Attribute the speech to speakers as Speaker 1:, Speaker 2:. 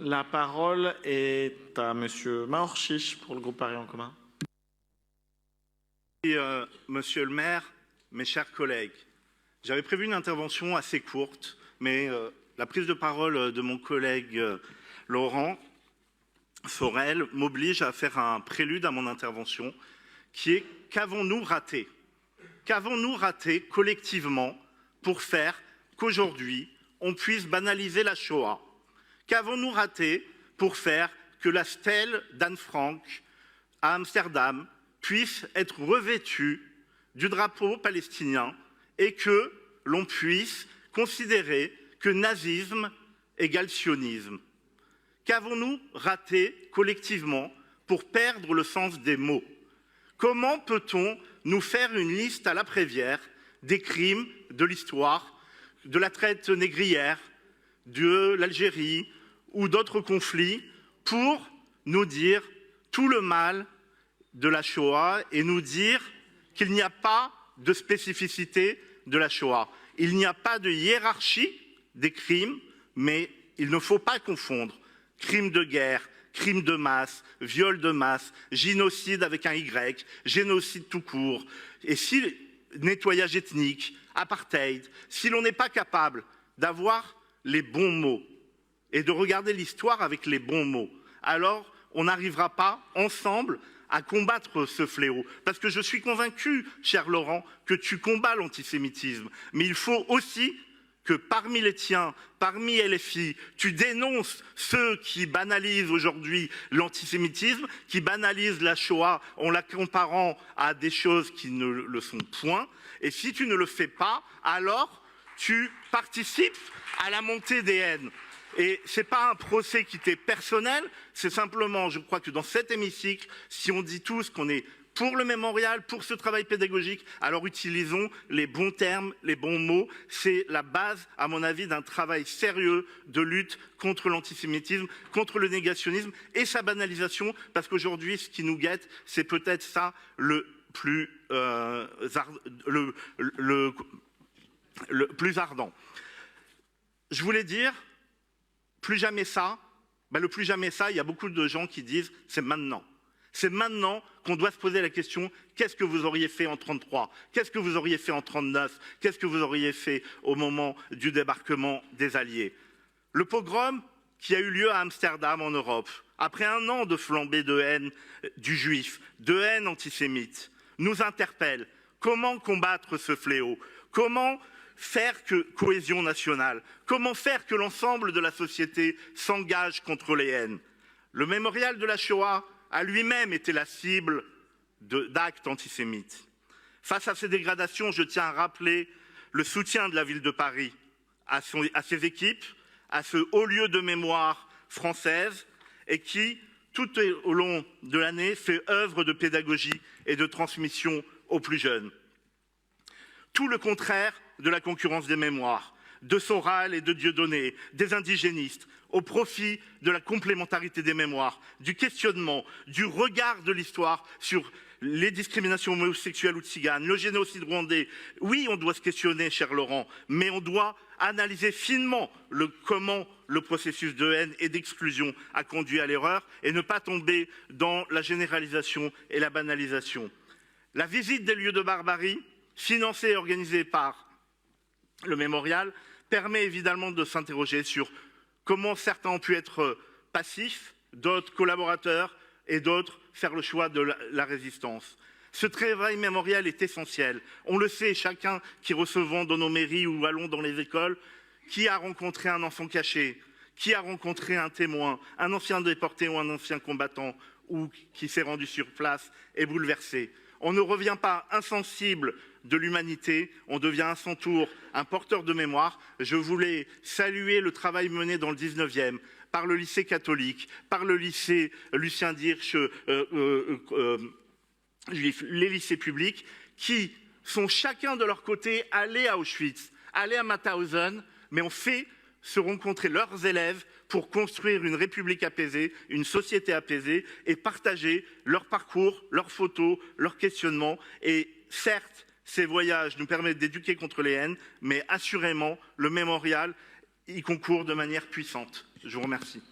Speaker 1: La parole est à Monsieur Maor Chiche pour le groupe Paris en commun.
Speaker 2: Monsieur le maire, mes chers collègues, j'avais prévu une intervention assez courte, mais la prise de parole de mon collègue Laurent Sorel m'oblige à faire un prélude à mon intervention, qui est « Qu'avons-nous raté ?» Qu'avons-nous raté collectivement pour faire qu'aujourd'hui, on puisse banaliser la Shoah? Qu'avons-nous raté pour faire que la stèle d'Anne Frank à Amsterdam puisse être revêtue du drapeau palestinien et que l'on puisse considérer que nazisme égale sionisme? Qu'avons-nous raté collectivement pour perdre le sens des mots? Comment peut-on nous faire une liste à l'après-Vière des crimes de l'histoire, de la traite négrière, de l'Algérie ou d'autres conflits pour nous dire tout le mal de la Shoah et nous dire qu'il n'y a pas de spécificité de la Shoah? Il n'y a pas de hiérarchie des crimes, mais il ne faut pas confondre crimes de guerre, crimes de masse, viol de masse, génocide avec un Y, génocide tout court. Et si nettoyage ethnique, apartheid, si l'on n'est pas capable d'avoir les bons mots et de regarder l'histoire avec les bons mots, alors on n'arrivera pas ensemble à combattre ce fléau. Parce que je suis convaincu, cher Laurent, que tu combats l'antisémitisme. Mais il faut aussi que parmi les tiens, parmi LFI, tu dénonces ceux qui banalisent aujourd'hui l'antisémitisme, qui banalisent la Shoah en la comparant à des choses qui ne le sont point. Et si tu ne le fais pas, alors tu participes à la montée des haines. Et ce n'est pas un procès qui t'est personnel, c'est simplement, je crois que dans cet hémicycle, si on dit tous qu'on est pour le mémorial, pour ce travail pédagogique, alors utilisons les bons termes, les bons mots. C'est la base, à mon avis, d'un travail sérieux de lutte contre l'antisémitisme, contre le négationnisme et sa banalisation, parce qu'aujourd'hui, ce qui nous guette, c'est peut-être ça le plus ardent. Je voulais dire, plus jamais ça, le plus jamais ça, il y a beaucoup de gens qui disent c'est maintenant. C'est maintenant qu'on doit se poser la question, qu'est-ce que vous auriez fait en 1933? Qu'est-ce que vous auriez fait en 1939? Qu'est-ce que vous auriez fait au moment du débarquement des Alliés? Le pogrom qui a eu lieu à Amsterdam en Europe, après un an de flambée de haine du juif, de haine antisémite, nous interpelle. Comment combattre ce fléau? Comment faire que cohésion nationale? Comment faire que l'ensemble de la société s'engage contre les haines? Le mémorial de la Shoah a lui-même été la cible d'actes antisémites. Face à ces dégradations, je tiens à rappeler le soutien de la ville de Paris à ses équipes, à ce haut lieu de mémoire française et qui, tout au long de l'année, fait œuvre de pédagogie et de transmission aux plus jeunes. Tout le contraire de la concurrence des mémoires, de Soral et de Dieudonné, des indigénistes, au profit de la complémentarité des mémoires, du questionnement, du regard de l'histoire sur les discriminations homosexuelles ou tziganes, le génocide rwandais. Oui, on doit se questionner, cher Laurent, mais on doit analyser finement comment le processus de haine et d'exclusion a conduit à l'erreur et ne pas tomber dans la généralisation et la banalisation. La visite des lieux de barbarie, financée et organisée par le mémorial, permet évidemment de s'interroger sur comment certains ont pu être passifs, d'autres collaborateurs et d'autres faire le choix de la résistance. Ce travail mémorial est essentiel. On le sait, chacun qui recevons dans nos mairies ou allons dans les écoles, qui a rencontré un enfant caché, qui a rencontré un témoin, un ancien déporté ou un ancien combattant, ou qui s'est rendu sur place est bouleversé. On ne revient pas insensible de l'humanité, on devient à son tour un porteur de mémoire. Je voulais saluer le travail mené dans le 19e par le lycée catholique, par le lycée Lucien Dirsch, les lycées publics, qui sont chacun de leur côté allés à Auschwitz, allés à Mauthausen, mais ont fait se rencontrer leurs élèves pour construire une république apaisée, une société apaisée et partager leur parcours, leurs photos, leurs questionnements. Et certes, ces voyages nous permettent d'éduquer contre les haines, mais assurément, le mémorial y concourt de manière puissante. Je vous remercie.